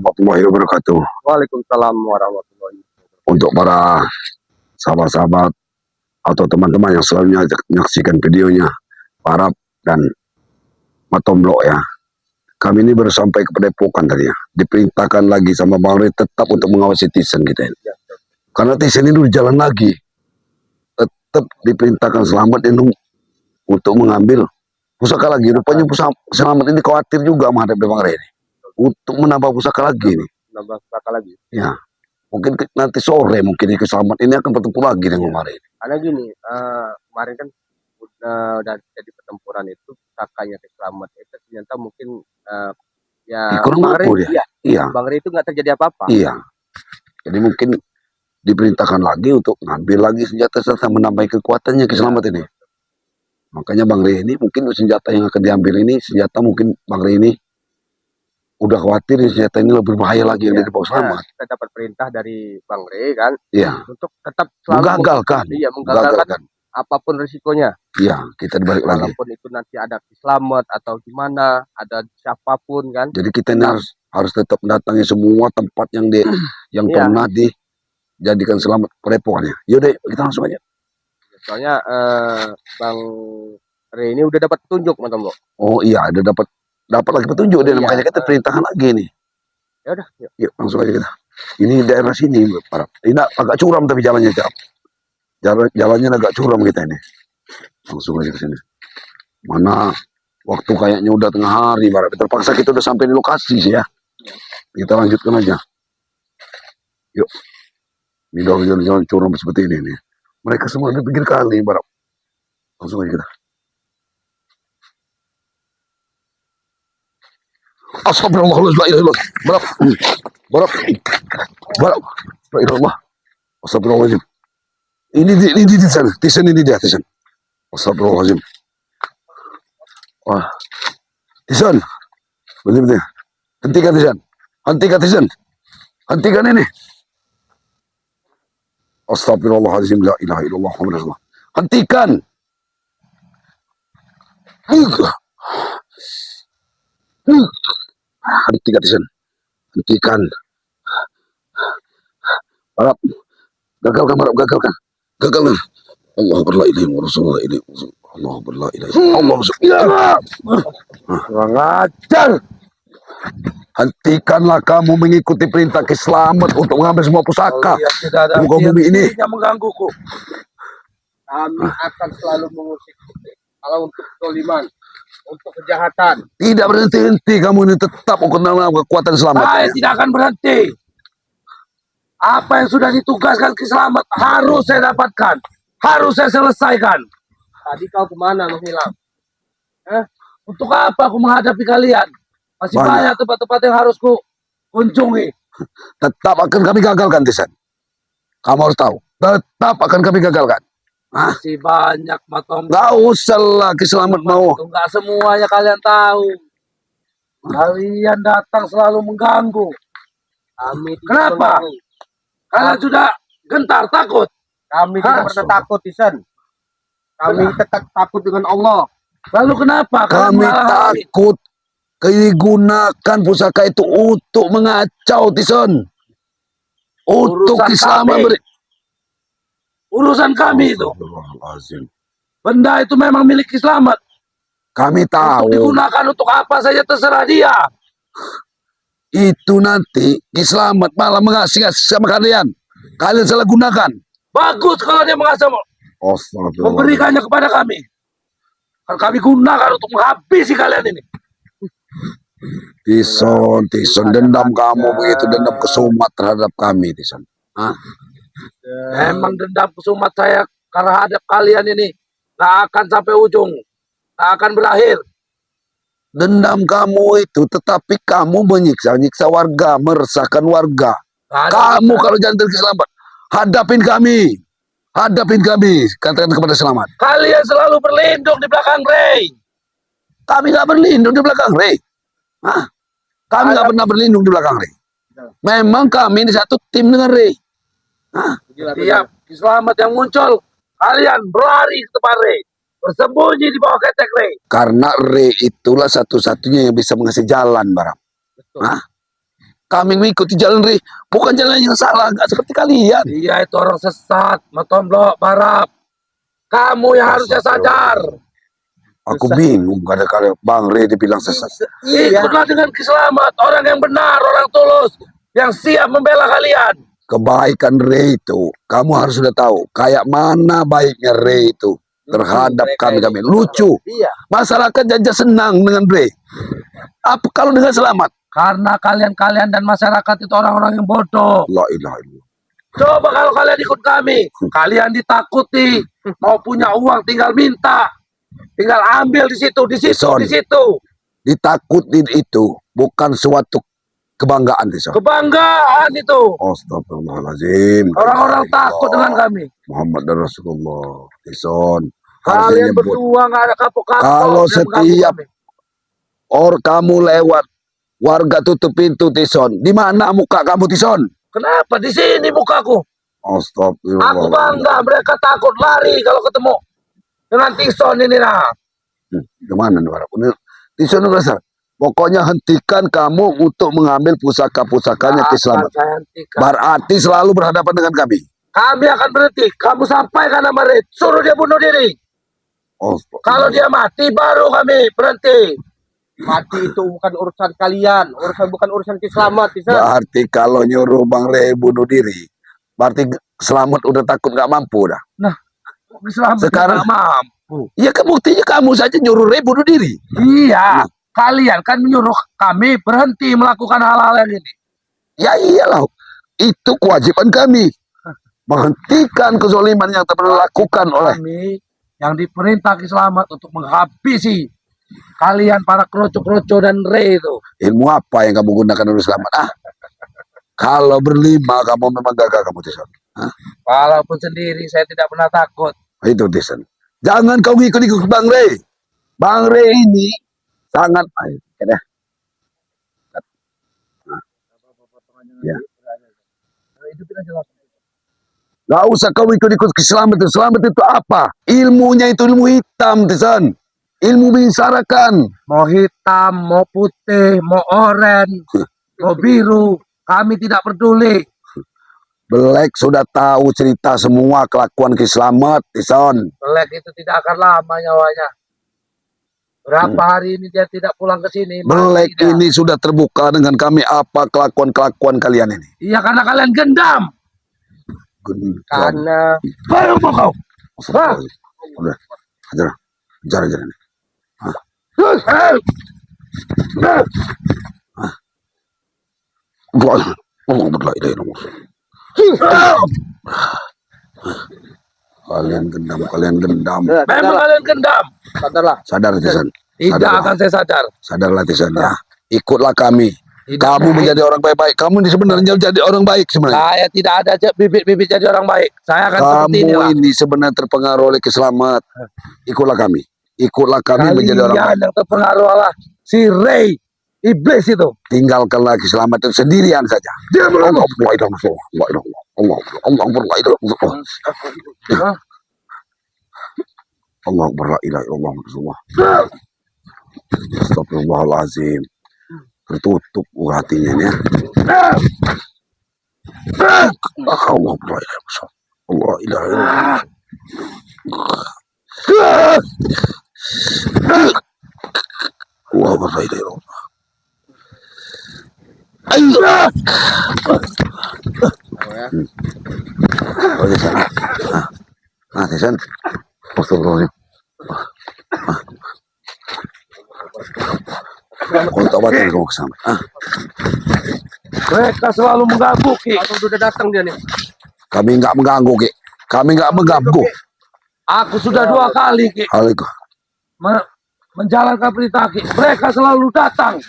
warahmatullahi wabarakatuh. Waalaikumsalam warahmatullahi wabarakatuh. Untuk para sahabat-sahabat atau teman-teman yang selalu menyaksikan videonya, Pak Arab dan Matomlo ya. Kami ini baru sampai ke Padepokan tadi ya. Diperintahkan lagi sama Bang Rey tetap untuk mengawasi Tisen kita ini. Karena Tisen ini udah jalan lagi. Tetap diperintahkan Selamat ini untuk mengambil pusaka lagi. Rupanya Selamat ini khawatir juga menghadapi Bang Rey ini. Untuk menambah pusaka lagi nih. Nambah pusaka lagi. Ya. Mungkin nanti sore mungkin Selamat ini akan bertemu lagi dengan Bang Rey. Karena gini, kemarin kan udah jadi pertempuran itu pusakanya Selamat itu ternyata mungkin ya kurang mampu dia. Iya. Bang Rey itu nggak terjadi apa-apa. Iya. Jadi mungkin diperintahkan lagi untuk ngambil lagi senjata serta menambah kekuatannya Selamat ini. Makanya Bang Rey ini mungkin senjata yang akan diambil ini senjata mungkin Bang Rey ini udah khawatir senjata ini lebih bahaya lagi yang dari Bang Selamat. Kita dapat perintah dari Bang Rey kan, untuk tetap selalu menggagalkan. Iya, menggagalkan apapun risikonya. Iya, kita dibalik lagi. Walaupun itu nanti ada Selamat atau gimana, ada siapapun kan. Jadi kita ini harus tetap mendatangi semua tempat yang pernah dijadikan Selamat Padepokannya. Yaudah, kita langsung aja. Soalnya Bang Rey ini udah dapat petunjuk, Mas. Oh iya, ada dapat lagi petunjuk dia, makanya kita perintahkan lagi nih. Ya udah, yuk langsung aja kita. Ini daerah sini, Pak. Ini agak curam tapi jalannya, jalannya agak curam kita ini. Langsung aja ke sini. Mana waktu kayaknya udah tengah hari, Pak. Terpaksa kita udah sampai di lokasi sih ya. Kita lanjutkan aja. Yuk. Ini jalan-jalan curam seperti ini nih. Mereka semua di pinggir kali, Pak. Langsung aja kita. Astagfirullahaladzim, la ilaha illallah. Barab. La ilallah. Astagfirullahaladzim. Ini di sana. Tisen ini dia, Tisen. Astagfirullahaladzim. Wah. Tisen. Benar-benar. Hentikan, Tisen. Hentikan, Tisen. Hentikan ini. Astagfirullahaladzim, la ilaha illallah. Muhammad Rasulullah. Hentikan. Hentikan, Tisen. Hentikan. Arab. Gagalkan, Arab. Gagalkan. Allah berla ilahi wa rasulullah ilahi. Allah berla ilahi. Allah rasulullah. Kurang ajar. Hentikanlah kamu mengikuti perintah Selamat untuk mengambil semua pusaka. Muka bumi ini. Yang menggangguku. Kami akan selalu mengusik. Kalau untuk zaliman, untuk kejahatan. Tidak berhenti-henti kamu ini tetap mengenal kekuatan Selamat. Saya tidak akan berhenti. Apa yang sudah ditugaskan Selamat harus saya dapatkan. Harus saya selesaikan. Tadi kau kemana menghilang? Untuk apa aku menghadapi kalian? Masih banyak tempat-tempat yang harus ku kunjungi. Tetap akan kami gagalkan, Tisen. Kamu harus tahu. Tetap akan kami gagalkan. Masih banyak, Matom. Gak usah lah Selamat mau. Enggak semuanya kalian tahu. Kalian datang selalu mengganggu. Kenapa? Kalian sudah gentar, takut. Kami tidak pernah takut, Tisen. Kami tetap takut dengan Allah. Lalu kenapa? Kami takut digunakan pusaka itu untuk mengacau, Tisen. Untuk Selamat urusan kami itu. Benda itu memang milik Selamat. Kami tahu. Untuk digunakan untuk apa saja terserah dia. Itu nanti Selamat malah mengasih sama kalian. Kalian salah gunakan. Bagus kalau dia mengasih. Memberikannya kepada kami. Kalau kami gunakan untuk menghabisi kalian ini. Tison, dendam kamu begitu, dendam kesumat terhadap kami, Tison. Emang dendam kesumat saya karena ada kalian ini gak akan sampai ujung, gak akan berakhir. Dendam kamu itu, tetapi kamu menyiksa warga, meresahkan warga. Kamu kalau jangan Selamat, hadapin kami, katakan kepada Selamat. Kalian selalu berlindung di belakang Rey. Kami gak berlindung di belakang Rey. Kami gak pernah berlindung di belakang Rey. Memang kami ini satu tim dengan Rey. Tiap Selamat yang muncul, kalian berlari ke tempat Rey, bersembunyi di bawah ketek Rey. Karena Rey itulah satu-satunya yang bisa mengasih jalan, Barang. Kami mengikuti jalan Re, bukan jalan yang salah, nggak seperti kalian. Dia itu orang sesat, Matomblok, Barap. Kamu yang harusnya sadar. Aku bingung kadang-kadang Bang Re dibilang sesat. Ikutlah dengan Kiselamat, orang yang benar, orang tulus, yang siap membela kalian. Kebaikan Re itu, kamu harus sudah tahu, kayak mana baiknya Re itu terhadap kami. Lucu. Iya. Masyarakat Jaja senang dengan Re. Apa kalau dengan Selamat? Karena kalian-kalian dan masyarakat itu orang-orang yang bodoh. La ilaha illallah. Coba kalau kalian ikut kami, kalian ditakuti, mau punya uang tinggal minta, tinggal ambil di situ, di situ, Dison. di situ. Ditakutin itu bukan suatu kebanggaan, Dison. Kebanggaan itu. Astagfirullahaladzim. Orang-orang takut dengan kami. Muhammad dan Rasulullah. Dison. Kalian berdua nggak ada kapok-kapok. Kalau yang mengganggu setiap kami. kamu lewat, warga tutup pintu, Tison. Di mana muka kamu, Tison? Kenapa di sini mukaku? Astagfirullah. Aku bangga, mereka takut lari kalau ketemu dengan Tison ini nah. Gimana nih, Barap? Tison rasa. Pokoknya hentikan kamu untuk mengambil pusaka-pusakanya Kiselamat. Berarti selalu berhadapan dengan kami. Kami akan berhenti. Kamu sampaikan nama Red. Suruh dia bunuh diri. Kalau dia mati baru kami berhenti. Mati itu bukan urusan kalian, bukan urusan Kiselamat. Berarti kalau nyuruh Bang Re bunuh diri, berarti Selamat udah takut nggak mampu dah. Nah, Kiselamat sekarang nggak mampu. Ya buktinya kamu saja nyuruh Re bunuh diri. Iya, kalian kan menyuruh kami berhenti melakukan hal-hal yang ini. Ya iyalah, itu kewajiban kami. Menghentikan kezoliman yang telah dilakukan oleh kami yang diperintah Kiselamat untuk menghabisi kalian para kroco-kroco dan Re itu. Ilmu apa yang kamu gunakan untuk Selamat? Kalau berlima kamu memang gagal kamu, Tison. Walaupun sendiri saya tidak pernah takut. Itu Tison. Jangan kau ngikut-ngikut Bang Re. Bang Re ini sangat baik. Ya. Gak usah kau ikut-ikut Kiselamat. Selamat itu apa? Ilmunya itu ilmu hitam, Tison. Ilmu bingsarakan. Mau hitam, mau putih, mau oranye, mau biru, kami tidak peduli. Black sudah tahu cerita semua kelakuan Kiselamat, Tison. Black itu tidak akan lama nyawanya. Berapa hari ini dia tidak pulang ke sini? Black ini sudah terbuka dengan kami apa kelakuan-kelakuan kalian ini. Iya, karena kalian gendam. Karena baru mau kau. Udah, ajar ini. Allah berlailah. Kalian gendam. Memang kalian gendam. Sadarlah. Sadar, Tisan. Tidak akan saya sadar. Sadarlah, Tisan, ya. Ikutlah kami. Kamu menjadi orang baik-baik. Kamu sebenarnya jadi orang baik sebenarnya. Saya tidak ada bibit-bibit jadi orang baik. Saya akan seperti inilah. Kamu ini sebenarnya terpengaruh oleh Kiselamat. Ikutlah kami. Ikutlah kami menjadi orang baik. Yang terpengaruh oleh si Ray iblis itu. Tinggalkanlah Kiselamat itu sendirian saja. Dia Allah Astagfirullahaladzim. Tertutup hatinya ya. Allah ilaha illallah. Allah ilaha illallah. Allah. Oh, di sana. Di sana. Astagfirullahaladzim. Untuk obatin kamu ke sana. Mereka selalu mengganggu, Ki. Atau sudah datang dia nih. Kami nggak mengganggu, Ki. Kami nggak mengganggu. Aku sudah 2 kali, Ki, menjalankan perintah, Ki. Mereka selalu datang.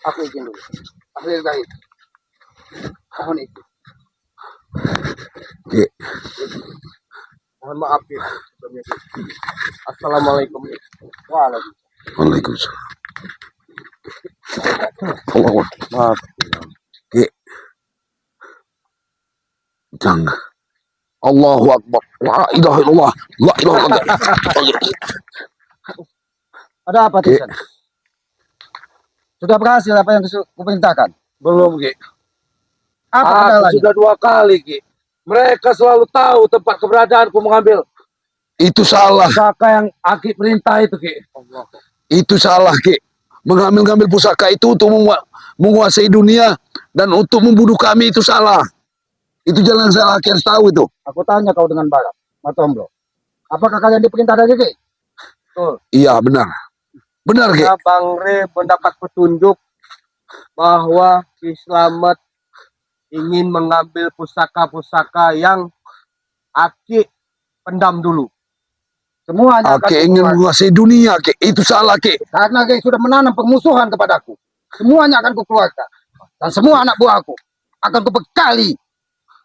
Aku izin dulu. Aku izin. Mohon izin. Ki. Mohon maaf, Ki. Assalamualaikum. Waalaikumsalam. Allah, maaf. Ki. Jangan. Allahu Akbar. La ilaha illallah. La ilaha illallah. Ada apa, Tisan? Sudah berhasil apa yang kuperintahkan? Belum, Ki. Apa Aku kendalanya? sudah 2 kali, Ki. Mereka selalu tahu tempat keberadaanku mengambil Itu salah. pusaka yang Aki perintah itu, Ki. Itu salah, Ki. Mengambil-ngambil pusaka itu untuk menguasai dunia dan untuk membunuh kami itu salah. Itu jalan yang salah, Ki, harus tahu itu. Aku tanya kau dengan barat, Matomblo. Apakah kalian diperintah dari Ki? Iya, benar. Benar, Ki. Karena Bang Re mendapat petunjuk bahwa Ki Slamet ingin mengambil pusaka-pusaka yang Aki pendam dulu. Semuanya akan Ki ingin kukeluarkan. menguasai dunia, Ki. Itu salah, Ki. Karena Ki sudah menanam permusuhan kepadaku. Semuanya akan kukeluarkan. Dan semua anak buahku akan kubekali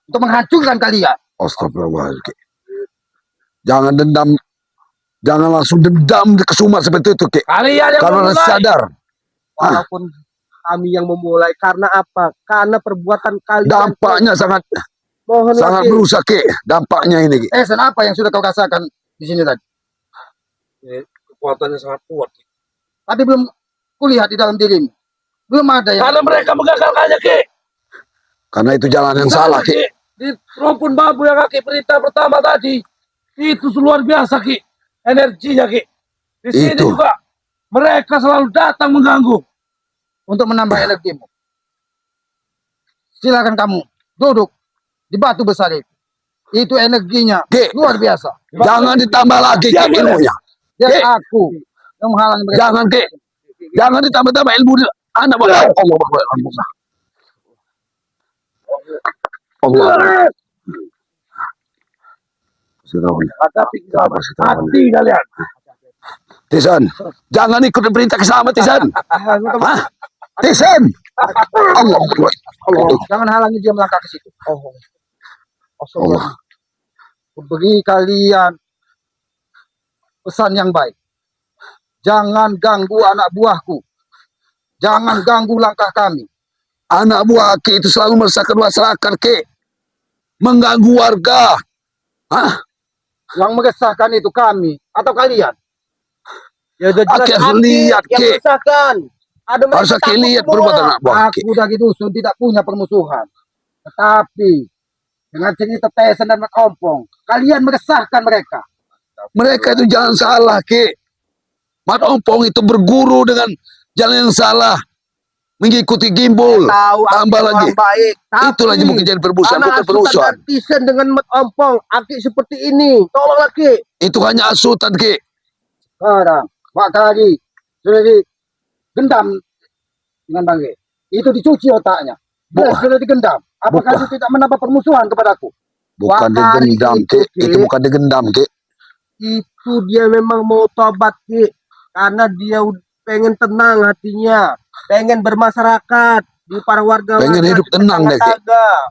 untuk menghancurkan kalian. Astagfirullahaladzim, Ki. Jangan dendam. Jangan langsung dendam ke Sumar seperti itu, Ki. Kalian yang Karena memulai. sadar. Walaupun kami yang memulai, karena apa? Karena perbuatan kalian. Dampaknya sangat Mohon sangat merusak, Ki. Dampaknya ini, Ki. Esen apa yang sudah kau rasakan di sini tadi? Kekuatannya sangat kuat. Ki. Tadi belum kulihat di dalam dirimu. Belum ada yang Karena mereka menggagalkannya, Ki. Karena itu jalan yang salah, Ki. Di rumpun bambu yang Aki perintah pertama tadi, itu luar biasa, Ki. Energinya, Ki. Di sini Itu. juga mereka selalu datang mengganggu. untuk menambah energimu. Silakan kamu duduk di batu besar itu. Itu energinya Ki. luar biasa. Jangan ditambah lagi, Ki, ilmunya. Dan Ki. aku yang menghalangi mereka. Jangan, Ki. Jangan ditambah-tambah ilmu anak Allah. Allah. Allah. Hadapi hati kalian. Tisan, jangan ikut perintah Kisah Tisan. Hah? Tisan. Allah. Allah. Jangan halangi dia melangkah ke situ. Allah. Beri kalian pesan yang baik. Jangan ganggu anak buahku. Jangan ganggu langkah kami. Anak buah Ki itu selalu meresahkan masyarakat, Ki. Mengganggu warga. Hah? Yang mengesahkan itu kami atau kalian. Ya udah jelas Aki harus Aki lihat, yang Ki. meresahkan. Ada mereka Harus Ki takut lihat semua. perbuatan anak buah Ki. Aku dari dusun tidak punya permusuhan. Tetapi dengan cerita Tesen dan Mat Ompong, kalian meresahkan mereka. Mereka itu jalan salah, Ki. Mat Ompong itu berguru dengan jalan yang salah. Mengikuti gimbul. Tahu Aki Tambah orang lagi. baik. Itulah yang mungkin jadi perusahaan, anak bukan asutan perusahaan. dan Tisen dengan Mat Ompong, Aki seperti ini. Tolong Aki. Itu hanya asutan, Ki. Sekarang, Pak Kadi sudah digendam dengan Bangge. Itu dicuci otaknya. Dia sudah digendam. Apakah itu tidak menambah permusuhan kepadaku? Bukan Wah, digendam, Ki. Ki. Itu bukan digendam, Ki. Itu dia memang mau tobat Ki. Karena dia pengen tenang hatinya. Pengen bermasyarakat di para warga. Pengen hidup tenang deh, Ki.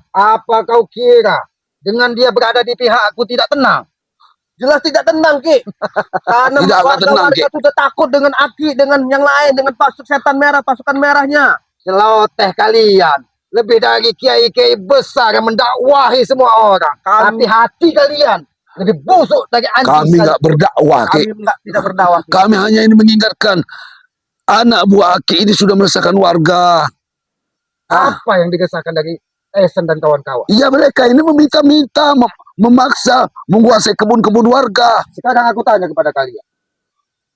Apa kau kira dengan dia berada di pihak aku tidak tenang? Jelas tidak tenang Ki. Karena Tidak akan tenang, warga Ki. sudah takut dengan Aki, dengan yang lain, dengan pasukan merahnya. Celoteh kalian. Lebih dari kiai-kiai besar yang mendakwahi semua orang. Tapi hati kalian lebih busuk dari anjing. Kami nggak berdakwah, Ki. Kami tidak berdakwah. Ki. Kami hanya ini mengingatkan anak buah Ki ini sudah meresahkan warga. Apa yang dikesahkan dari Esen dan kawan-kawan? Iya, mereka ini meminta-minta, memaksa menguasai kebun-kebun warga. Sekarang aku tanya kepada kalian.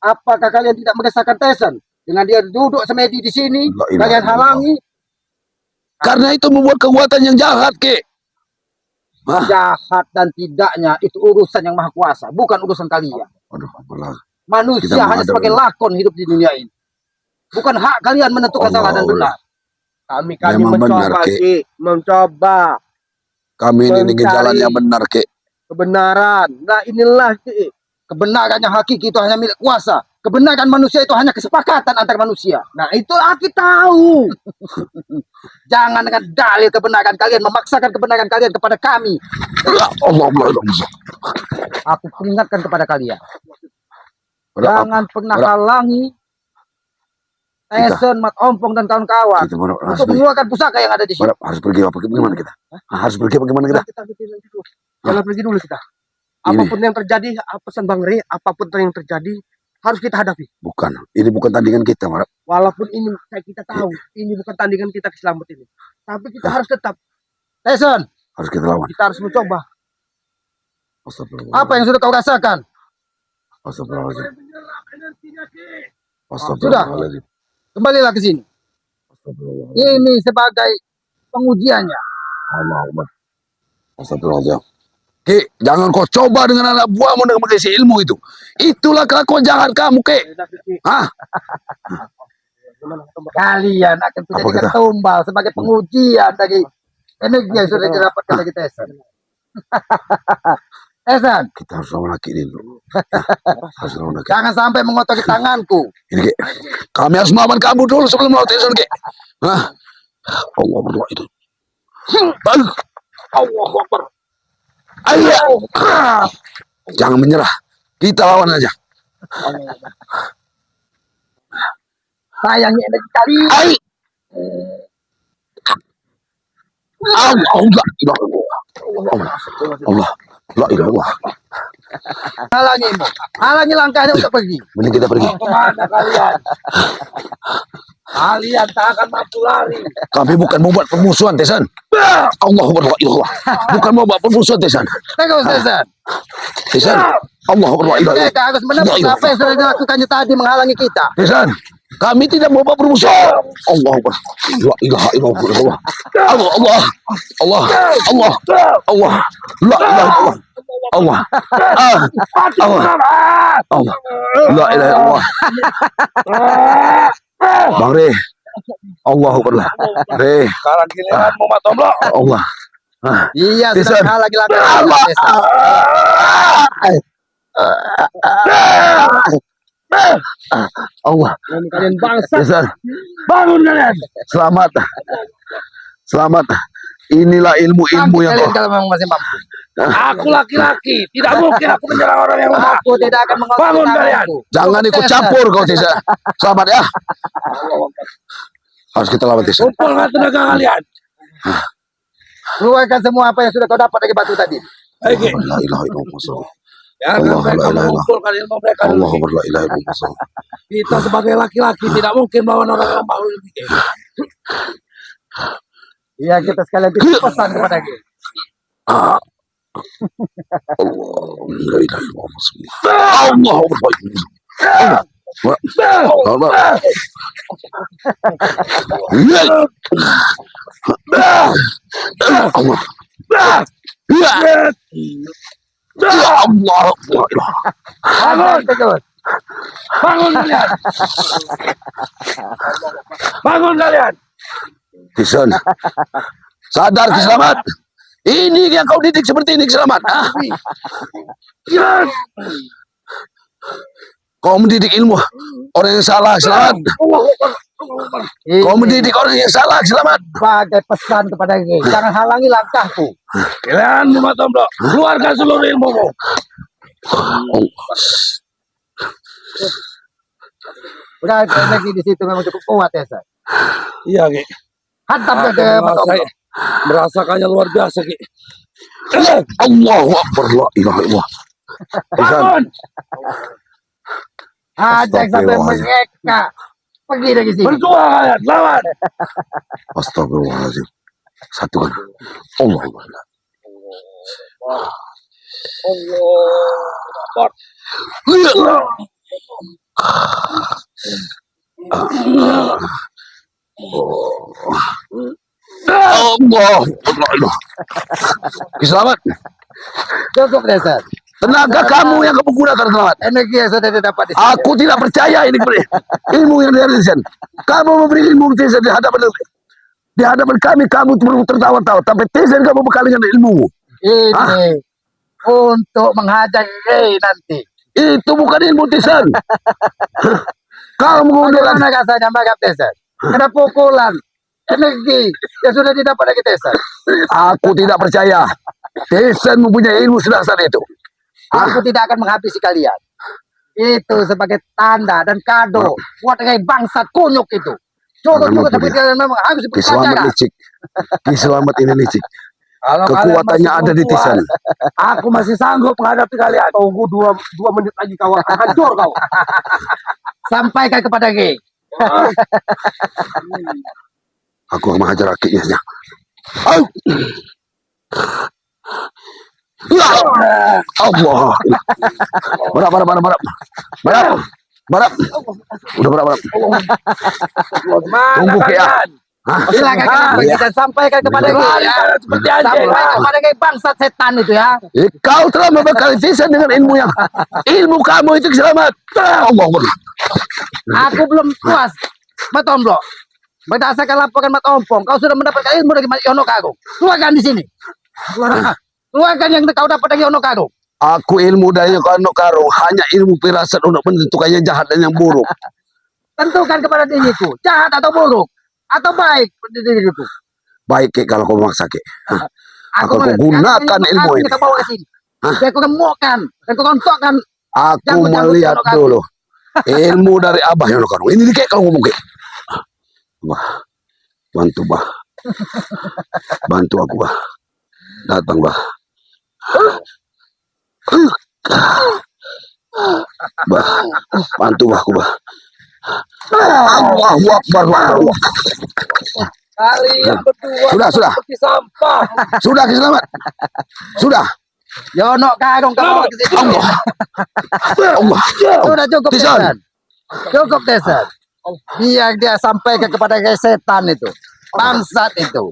Apakah kalian tidak mengesahkan Tesen? Dengan dia duduk semedi di sini, La ilaha kalian illallah. halangi. Karena itu membuat kekuatan yang jahat, Ki. Hah? Jahat dan tidaknya itu urusan yang maha kuasa, bukan urusan kalian. Aduh, apalah. Manusia Kita hanya menghadap sebagai ini. lakon hidup di dunia ini. Bukan hak kalian menentukan Allah, salah dan benar. Kami Memang benar, mencoba Ki. Ki. Mencoba Kami ini ingin Mencari. jalan yang benar, Ki. kebenaran. Nah inilah Ki. Kebenaran yang hakiki itu hanya milik kuasa. Kebenaran manusia itu hanya kesepakatan antar manusia. Nah itu Aki tahu. Jangan dengan dalil kebenaran kalian memaksakan kebenaran kalian kepada kami. Ya Allah, Allah. Aku peringatkan kepada kalian. Pada Jangan pernah Pada- halangi Tesen, Mat Ompong dan kawan-kawan kita harus untuk mengeluarkan pusaka yang ada di sini. harus pergi apa bagaimana kita? Harus pergi bagaimana kita? Kita nanti dulu. Jangan pergi dulu kita. Ini. Apapun yang terjadi, pesan Bang Re, apapun yang terjadi harus kita hadapi. Bukan. Ini bukan tandingan kita, Marap. Walaupun ini kayak kita tahu, ini bukan tandingan kita ke Slamet ini. Tapi kita harus tetap Tyson, Harus kita lawan. Kita harus mencoba. Astagfirullah. apa yang sudah kau rasakan? Astagfirullahaladzim. Sudah. Astagfirullahaladzim. Kembalilah ke sini. Astagfirullahaladzim. Ini sebagai pengujiannya. Allah Akbar. Astagfirullahaladzim. Ki, jangan kau coba dengan anak buahmu dengan mengisi ilmu itu. Itulah kelakuan jahat kamu, Ki. Hah? Kalian akan Apa dijadikan kita? tumbal sebagai pengujian dari energi yang sudah didapatkan dari Tyson. Tyson, Kita harus lawan laki ini dulu. Harus lawan laki. jangan sampai mengotori tanganku. Ini, Ki. Kami harus melawan kamu dulu sebelum melawan Tyson, Ki. Hah? Allah berdoa itu. Allah Akbar. Ayo. Jangan menyerah. Kita lawan aja. Sayangi energi kalian. Ayo. Allah. Allah. La ilaha illallah. Halangimu. Halangi langkahnya untuk pergi. Mending kita pergi. Kemana kalian? Kalian tak akan mampu lari. Kami bukan mau buat permusuhan, Tyson. Allah berdoa illallah. Bukan mau buat permusuhan, Tyson. Terus Tyson. Tyson. Allah berdoa illallah. Mereka harus menebus apa yang sudah dilakukannya tadi menghalangi kita. Tyson. Kami tidak mau buat permusuhan. Allah Akbar. La ilaha illallah. Allah. Allah. Allah. Allah. Allah. La ilaha illallah. Allah. Allah. Allah. La ilaha illallah. Bang Re. Allah Akbar. Re. Sekarang giliranmu, Mak Tomlo. Allah. Iya, Tyson. sudah menghalangi langkah kita, Tyson. Allah. Kalian bangsa. Tyson. Bangun kalian. Selamat. Selamat. Inilah ilmu-ilmu Sampai yang kalian kau. kalau memang masih mampu. Aku laki-laki. Tidak mungkin aku menyerang orang yang lemah. Aku tidak akan mengotori Bangun kalian. tanganku. Jangan ikut Tyson. campur kau, Tyson. Selamat ya. Harus kita lawan Tyson. Kumpulkan tenaga kalian. Keluarkan semua apa yang sudah kau dapat dari batu tadi. Oke. La ilaha illallah. Jangan Allah, mereka la ilaha illallah. mengumpulkan ilmu mereka dulu. Allah la ilaha illallah. Kita sebagai laki-laki tidak mungkin melawan orang yang lemah. Iya, kita sekalian titip pesan kepada kita. Allah la ilaha illallah. Allah Allah. Allah. Ya Allah. Bangun. Terus. Bangun kalian. Bangun kalian. Tyson. Sadar Ki Selamat. Ini yang kau didik seperti ini Ki Selamat. Ah. Kau mendidik ilmu orang yang salah Ki Selamat. Kau mendidik orang yang salah Ki Selamat. Sebagai pesan kepada kita. Jangan halangi langkahku. Kalian Mak Tomlo, keluarkan seluruh ilmumu. Berarti energi di situ memang cukup kuat ya, Sir. Iya, Ki. Hantam ke Pak Tomlo. Merasakannya luar biasa, Ki. Allahu Akbar. La ilaha illallah. Tyson. Bangun. Ajak sampai mereka pergi dari sini. Berjuang kalian, lawan. Astagfirullahaladzim. Satu kan. Allah Akbar. Allah. Ki Selamat. Cukup deh, Sir. Tenaga kamu yang kamu gunakan Selamat. Energi yang sudah didapat di sini. Aku tidak percaya ini ilmu yang dari Tyson. Kamu memberi ilmu Tyson di hadapan kami, kamu perlu tertawa-tawa. Tapi Tyson kamu bekal dengan ilmu. Ini untuk menghajar Ray nanti. Itu bukan ilmu Tyson. Kamu menggunakan. Bagaimana rasanya menganggap Tyson? Ada pukulan energi yang sudah didapat dari Tyson. Aku tidak percaya. Tyson mempunyai ilmu sedasar itu. Aku tidak akan menghabisi kalian. Itu sebagai tanda dan kado buat Ray bangsat kunyuk itu. Cukup tapi kalian memang harus Ki Selamat berpelajaran. licik. Ki Selamat ini licik. Kalau Kekuatannya kalian ada di masih Tyson. kuat, aku masih sanggup menghadapi kalian. Tunggu dua menit lagi kau akan hancur kau. Sampaikan kepada Ray. Aku akan menghajar rakyatnya. Allah. Barap, barap, barap, barap. Barap. Barap. Udah barap. Mana Tunggu, Ki, ya. kalian? Hah? Silakan Ah, kenapa iya. kita sampaikan kepada Iya. Ki, ya. Seperti anjing. Sampai kepada Ki bangsat setan itu ya. Kau telah membekali Tisan dengan ilmu yang ilmu kamu itu selamat. Allah. Aku belum puas, Matomblo. Berdasarkan laporan Matompong, kau sudah mendapatkan ilmu dari Yono Kagung. Keluarkan di sini. Keluarkan yang kau dapat dari Yono Kagung. Aku ilmu dari Yono Karung hanya ilmu firasat untuk menentukan yang jahat dan yang buruk. Tentukan kepada diriku, jahat atau buruk, atau baik diriku. Baik, Ki, kalau kau memaksa, Ki. Aku melihat- gunakan aku ilmu ingin ini. kau bawa ke sini. Hah? Dan kau gemukkan, dan kau kontokkan. Aku Jangkut-jangkut melihat Yono Karung. dulu ilmu dari Abah Yono Karung. Ini Ki, kalau ngomong, Ki. Bah, bantu, Bah. Bantu aku, Bah. Datang, Bah. Bah, bantu aku, Bah. Allahu Akbar, Allahu Akbar. Kalian berdua Sudah. seperti sampah. Sudah, Ki, selamat. Sudah. Yono Kagung kau bawa ke sini. Allah. Allah. Sudah cukup, Tisan. Desan. Cukup, Desan. Biar dia sampaikan kepada setan itu. Bangsat itu.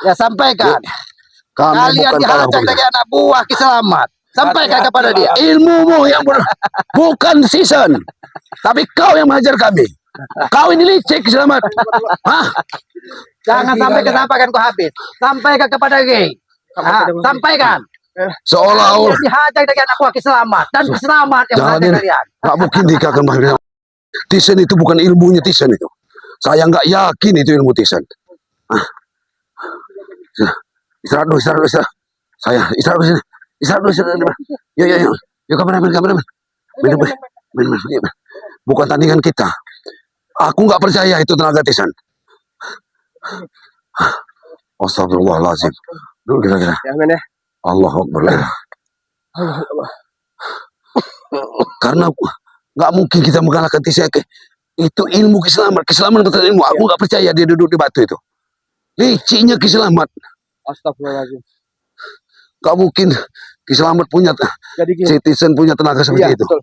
Ya sampaikan. Kami Kalian bukan dihajar kalah. dari anak buah Ki Selamat. Sampaikan kepada dia. Ilmumu yang bukan season. Tapi kau yang mengajar kami. Kau ini licik, selamat. Hah? Jangan sampai kesampaikan kau habis. Sampaikan kepada Gay. Sampaikan. Seolah-olah Kalian dihajar dari anak buah Ki Selamat. Dan Ki Selamat yang Jangan mengajar ini. kalian. nggak mungkin dikatakan bahwa Tisen itu bukan ilmunya Tisen itu. Saya nggak yakin itu ilmu Tisen. Ah. Istirahat dulu. Saya istirahat dulu sini. Istirahat dulu. Yuk, kameramen. Main. Bukan tandingan kita. Aku nggak percaya itu tenaga Tisen. Astagfirullahaladzim. Dulu kira-kira. Ya, men ya. Allah Akbar. Karena nggak mungkin kita mengalahkan Tisen. Itu ilmu keselamatan betul ilmu. Aku nggak percaya dia duduk di batu itu. Liciknya Kiselamat. Astagfirullahaladzim. Nggak mungkin Kiselamat punya Jadi gini. citizen punya tenaga seperti Iya, itu. betul.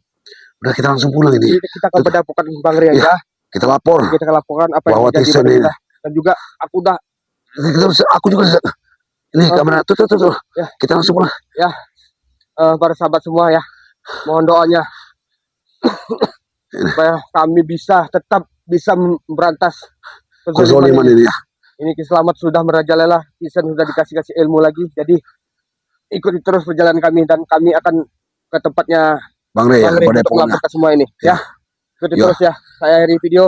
Udah kita langsung pulang ini. Kita akan berdapukan Bang Rian Iya. ya. Kita lapor. Kita akan laporkan apa yang Bahwa terjadi Tisen pada ini. kita. Dan juga aku udah Aku juga ini kamera tuh. Ya. Kita langsung pulang. para sahabat semua ya. Mohon doanya supaya kami tetap bisa memberantas Kezoliman ini ya. Ini Ki Selamat sudah merajalela, Tisen sudah dikasih ilmu lagi. Jadi ikuti terus perjalanan kami dan kami akan ke tempatnya Bang Rey, Bang Rey pada untuk pokoknya. melaporkan semua ini ya. Ikuti Ya. terus ya. Saya akhiri video.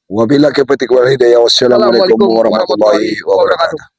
Wabillahi taufiq wal hidayah. Wassalamualaikum Assalamualaikum warahmatullahi wabarakatuh.